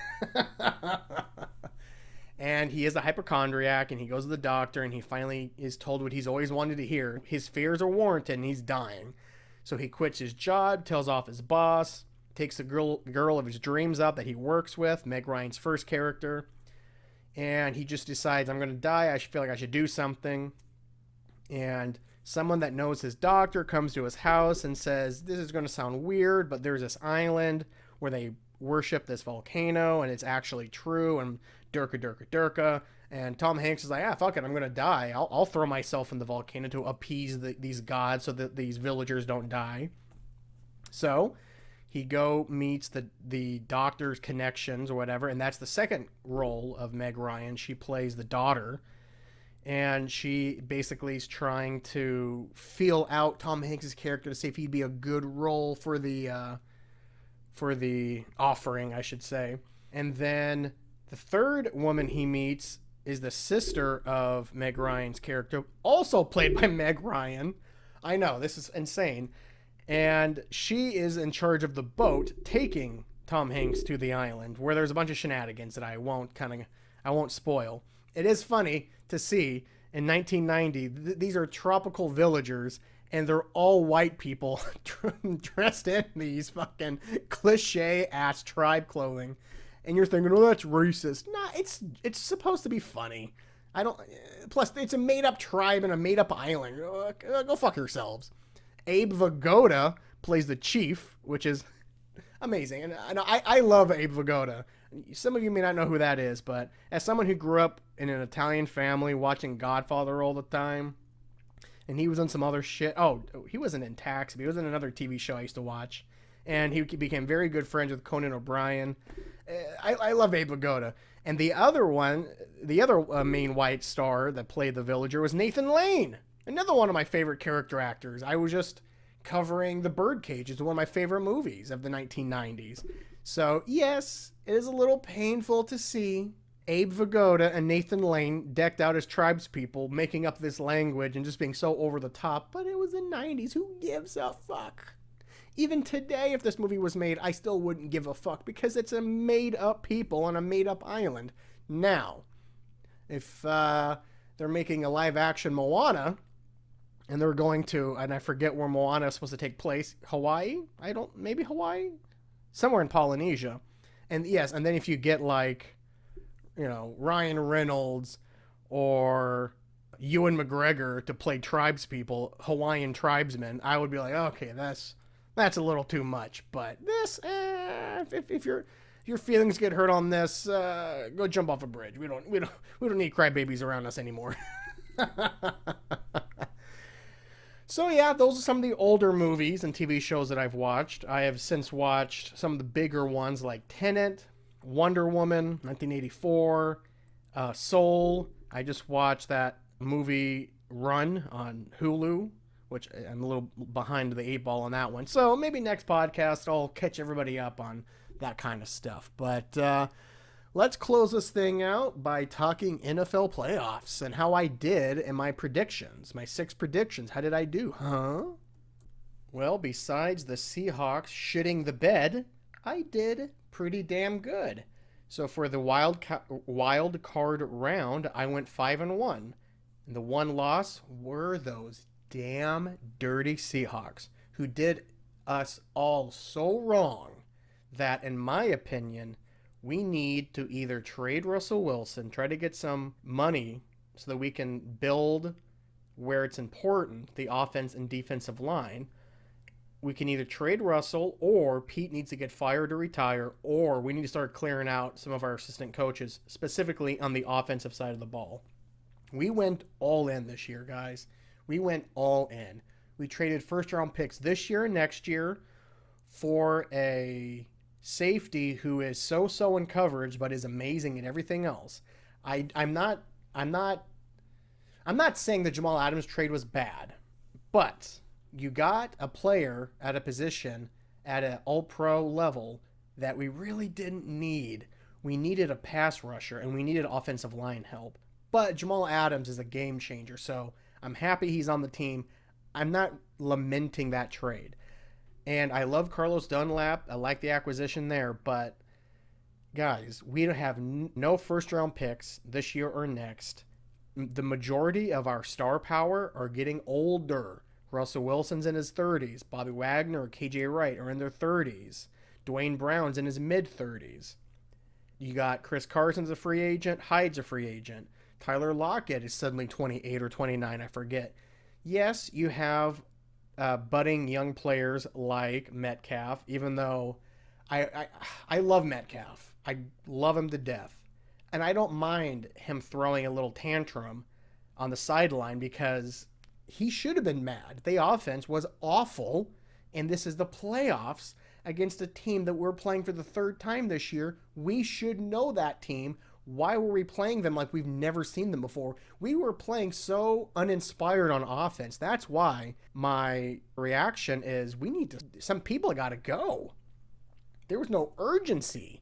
And he is a hypochondriac, and he goes to the doctor, and he finally is told what he's always wanted to hear. His fears are warranted, and he's dying. So he quits his job, tells off his boss, takes the girl of his dreams out that he works with, Meg Ryan's first character, and he just decides, I'm going to die. I feel like I should do something. And someone that knows his doctor comes to his house and says, this is going to sound weird, but there's this island where they worship this volcano, and it's actually true, and Durka, Durka, Durka. And Tom Hanks is like, fuck it, I'm going to die. I'll throw myself in the volcano to appease these gods so that these villagers don't die. So he meets the doctor's connections or whatever, and that's the second role of Meg Ryan. She plays the daughter, and she basically is trying to feel out Tom Hanks' character to see if he'd be a good role for the offering, I should say. And then the third woman he meets is the sister of Meg Ryan's character, also played by Meg Ryan. I know, this is insane. And she is in charge of the boat taking Tom Hanks to the island, where there's a bunch of shenanigans that I won't spoil. It is funny to see in 1990, these are tropical villagers, and they're all white people dressed in these fucking cliche-ass tribe clothing. And you're thinking, oh, that's racist. Nah, it's supposed to be funny. Plus, it's a made-up tribe and a made-up island. Go fuck yourselves. Abe Vigoda plays the chief, which is amazing. And I love Abe Vigoda. Some of you may not know who that is, but as someone who grew up in an Italian family watching Godfather all the time, and he was on some other shit. Oh, he wasn't in Taxi, but he was in another TV show I used to watch. And he became very good friends with Conan O'Brien. I love Abe Vigoda. And the other main white star that played the villager was Nathan Lane. Another one of my favorite character actors. I was just covering The Birdcage. It's one of my favorite movies of the 1990s. So, yes, it is a little painful to see Abe Vigoda and Nathan Lane decked out as tribespeople, making up this language and just being so over the top. But it was the 90s. Who gives a fuck? Even today, if this movie was made, I still wouldn't give a fuck because it's a made-up people on a made-up island. Now, if they're making a live-action Moana, and they're going to, and I forget where Moana is supposed to take place, Hawaii? Maybe Hawaii? Somewhere in Polynesia. And yes, and then if you get like, Ryan Reynolds or Ewan McGregor to play tribespeople, Hawaiian tribesmen, I would be like, okay, that's a little too much. But this, if your feelings get hurt on this, go jump off a bridge. We don't need crybabies around us anymore. So yeah, those are some of the older movies and TV shows that I've watched. I have since watched some of the bigger ones like Tenet, Wonder Woman, 1984, Soul. I just watched that movie Run on Hulu, which I'm a little behind the 8 ball on that one. So maybe next podcast I'll catch everybody up on that kind of stuff. But let's close this thing out by talking NFL playoffs and how I did in my predictions. My 6 predictions. How did I do, huh? Well, besides the Seahawks shitting the bed, I did pretty damn good. So for the wild card round, I went 5-1. And the one loss were those damn dirty Seahawks, who did us all so wrong that, in my opinion, we need to either trade Russell Wilson, try to get some money so that we can build where it's important, the offense and defensive line. We can either trade Russell, or Pete needs to get fired or retire, or we need to start clearing out some of our assistant coaches, specifically on the offensive side of the ball. We went all in this year, guys. We went all in. We traded first-round picks this year and next year for a safety who is so-so in coverage, but is amazing at everything else. I'm not saying the Jamal Adams trade was bad, but you got a player at a position at an all-pro level that we really didn't need. We needed a pass rusher, and we needed offensive line help. But Jamal Adams is a game changer, so I'm happy he's on the team. I'm not lamenting that trade. And I love Carlos Dunlap. I like the acquisition there, but guys, we don't have no first round picks this year or next. The majority of our star power are getting older. Russell Wilson's in his 30s. Bobby Wagner or KJ Wright are in their 30s. Dwayne Brown's in his mid 30s. You got Chris Carson's a free agent. Hyde's a free agent. Tyler Lockett is suddenly 28 or 29, I forget. Yes, you have budding young players like Metcalf, even though I love Metcalf. I love him to death. And I don't mind him throwing a little tantrum on the sideline because he should have been mad. The offense was awful, and this is the playoffs against a team that we're playing for the third time this year. We should know that team. Why were we playing them like we've never seen them before? We were playing so uninspired on offense. That's why my reaction is some people got to go. There was no urgency.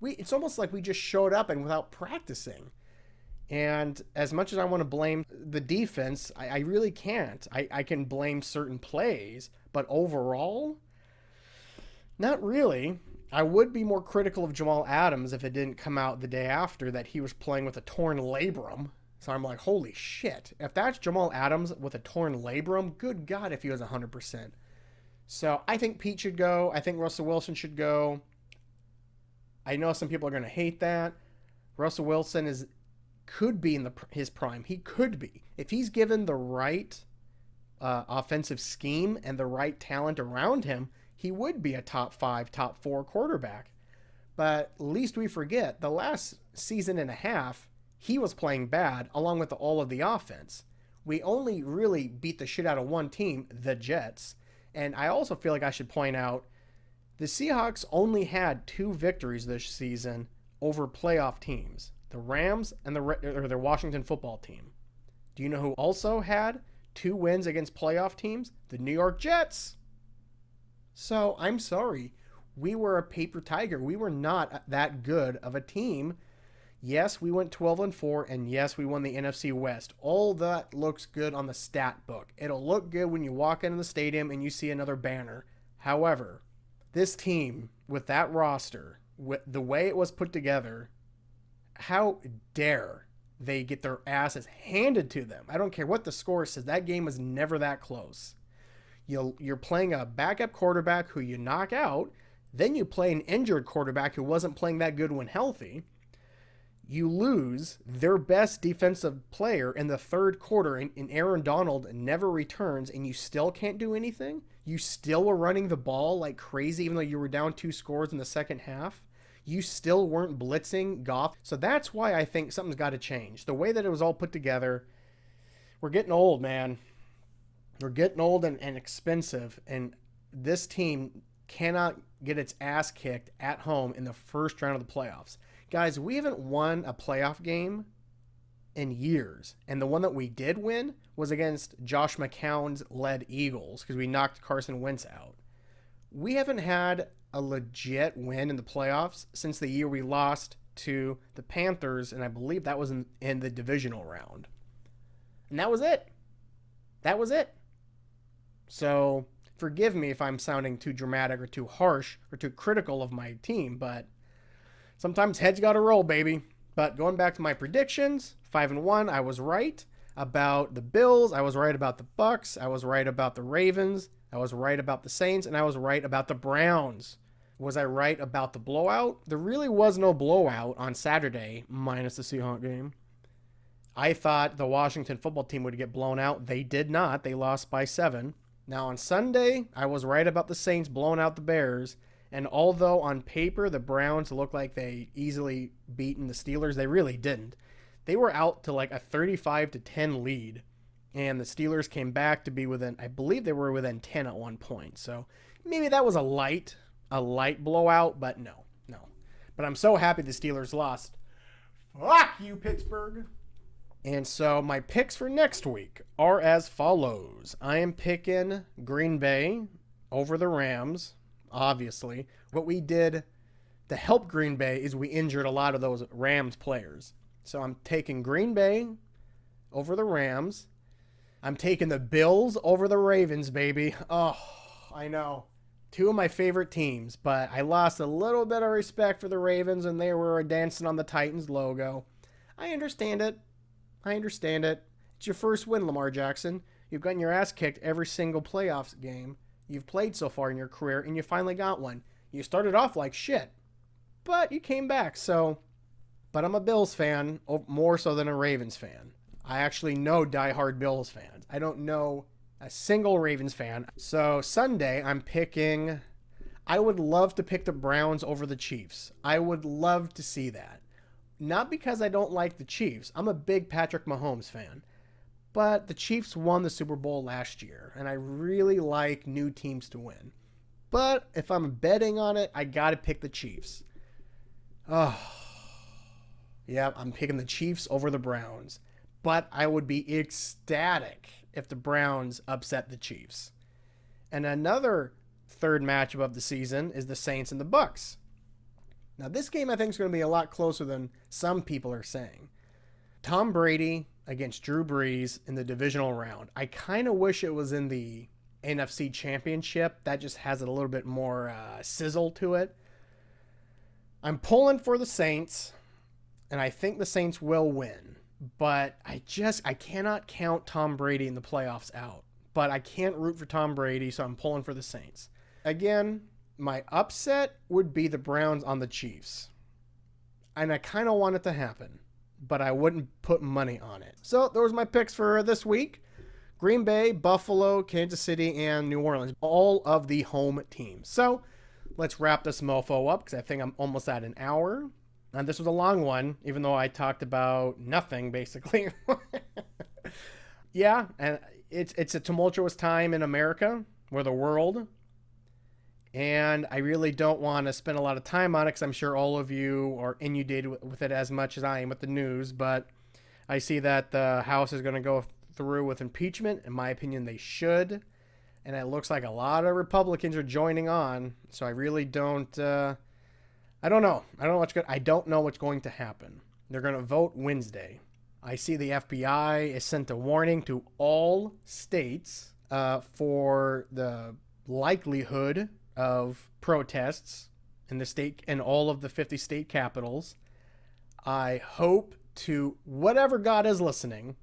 It's almost like we just showed up and without practicing. And as much as I want to blame the defense, I really can't. I can blame certain plays, but overall, not really. I would be more critical of Jamal Adams if it didn't come out the day after that he was playing with a torn labrum. So I'm like, holy shit. If that's Jamal Adams with a torn labrum, good God if he was 100%. So I think Pete should go. I think Russell Wilson should go. I know some people are going to hate that. Russell Wilson could be in his prime. He could be. If he's given the right offensive scheme and the right talent around him, he would be a top 5, top 4 quarterback. But least we forget, the last season and a half, he was playing bad along with all of the offense. We only really beat the shit out of one team, the Jets. And I also feel like I should point out, the Seahawks only had 2 victories this season over playoff teams, the Rams and their Washington football team. Do you know who also had 2 wins against playoff teams? The New York Jets. So I'm sorry. We were a paper tiger. We were not that good of a team. Yes, we went 12-4, and yes, we won the NFC West. All that looks good on the stat book. It'll look good when you walk into the stadium and you see another banner. However, this team, with that roster, with the way it was put together, how dare they get their asses handed to them? I don't care what the score says. That game was never that close. You're playing a backup quarterback who you knock out. Then you play an injured quarterback who wasn't playing that good when healthy. You lose their best defensive player in the third quarter, and Aaron Donald never returns, and you still can't do anything? You still were running the ball like crazy, even though you were down 2 scores in the second half? You still weren't blitzing Goff? So that's why I think something's got to change. The way that it was all put together, we're getting old, man. We're getting old and expensive, and this team cannot get its ass kicked at home in the first round of the playoffs. Guys, we haven't won a playoff game in years, and the one that we did win was against Josh McCown's led Eagles because we knocked Carson Wentz out. We haven't had a legit win in the playoffs since the year we lost to the Panthers, and I believe that was in the divisional round. And that was it. That was it. So forgive me if I'm sounding too dramatic or too harsh or too critical of my team, but sometimes heads got to roll, baby. But going back to my predictions, 5-1, I was right about the Bills. I was right about the Bucks. I was right about the Ravens. I was right about the Saints, and I was right about the Browns. Was I right about the blowout? There really was no blowout on Saturday, minus the Seahawks game. I thought the Washington football team would get blown out. They did not. They lost by 7. Now on Sunday, I was right about the Saints blowing out the Bears. And although on paper the Browns looked like they easily beaten the Steelers, they really didn't. They were out to like a 35-10 lead. And the Steelers came back to be within, I believe they were within 10 at one point. So maybe that was a light blowout, but no. But I'm so happy the Steelers lost. Fuck you, Pittsburgh. And so my picks for next week are as follows. I am picking Green Bay over the Rams, obviously. What we did to help Green Bay is we injured a lot of those Rams players. So I'm taking Green Bay over the Rams. I'm taking the Bills over the Ravens, baby. Oh, I know. Two of my favorite teams, but I lost a little bit of respect for the Ravens and they were dancing on the Titans logo. I understand it. It's your first win, Lamar Jackson. You've gotten your ass kicked every single playoffs game you've played so far in your career, and you finally got one. You started off like shit, but you came back. But I'm a Bills fan more so than a Ravens fan. I actually know diehard Bills fans. I don't know a single Ravens fan. So Sunday, I would love to pick the Browns over the Chiefs. I would love to see that. Not because I don't like the Chiefs. I'm a big Patrick Mahomes fan. But the Chiefs won the Super Bowl last year, and I really like new teams to win. But if I'm betting on it, I got to pick the Chiefs. Oh, yeah, I'm picking the Chiefs over the Browns. But I would be ecstatic if the Browns upset the Chiefs. And another third matchup of the season is the Saints and the Bucks. Now, this game I think is going to be a lot closer than some people are saying. Tom Brady against Drew Brees in the divisional round. I kind of wish it was in the NFC Championship. That just has a little bit more sizzle to it. I'm pulling for the Saints, and I think the Saints will win. But I cannot count Tom Brady in the playoffs out. But I can't root for Tom Brady, so I'm pulling for the Saints. Again, my upset would be the Browns on the Chiefs. And I kind of want it to happen, but I wouldn't put money on it. So those are my picks for this week. Green Bay, Buffalo, Kansas City, and New Orleans. All of the home teams. So let's wrap this mofo up because I think I'm almost at an hour. And this was a long one, even though I talked about nothing, basically. Yeah, and it's a tumultuous time in America, or the world. And I really don't want to spend a lot of time on it because I'm sure all of you are inundated with it as much as I am with the news. But I see that the House is going to go through with impeachment. In my opinion, they should. And it looks like a lot of Republicans are joining on. So I really don't... I don't know. I don't know what's going to happen. They're going to vote Wednesday. I see the FBI has sent a warning to all states for the likelihood of protests in the state and all of the 50 state capitals. I hope to whatever God is listening,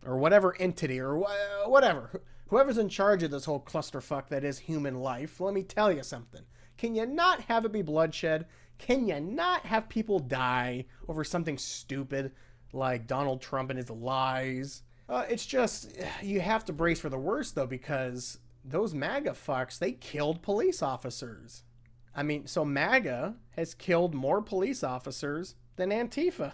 or whatever entity, or whatever, whoever's in charge of this whole clusterfuck that is human life. Let me tell you something. Can you not have it be bloodshed? Can you not have people die over something stupid like Donald Trump and his lies? It's just, you have to brace for the worst, though, because those MAGA fucks, they killed police officers. I mean, so MAGA has killed more police officers than Antifa.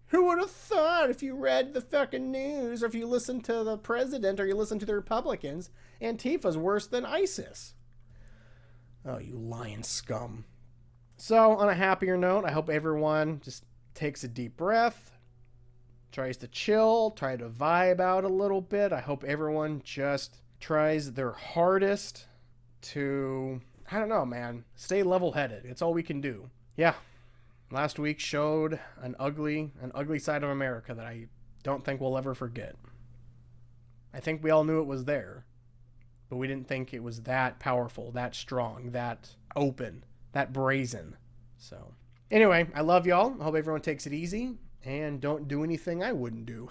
Who would have thought if you read the fucking news, or if you listen to the president, or you listen to the Republicans, Antifa's worse than ISIS. Oh, you lying scum. So, on a happier note, I hope everyone just takes a deep breath, tries to chill, try to vibe out a little bit. I hope everyone just tries their hardest to, I don't know, man, stay level-headed. It's all we can do. Yeah, last week showed an ugly side of America that I don't think we'll ever forget. I think we all knew it was there, but we didn't think it was that powerful, that strong, that open, that brazen. So anyway, I love y'all. I hope everyone takes it easy and don't do anything I wouldn't do.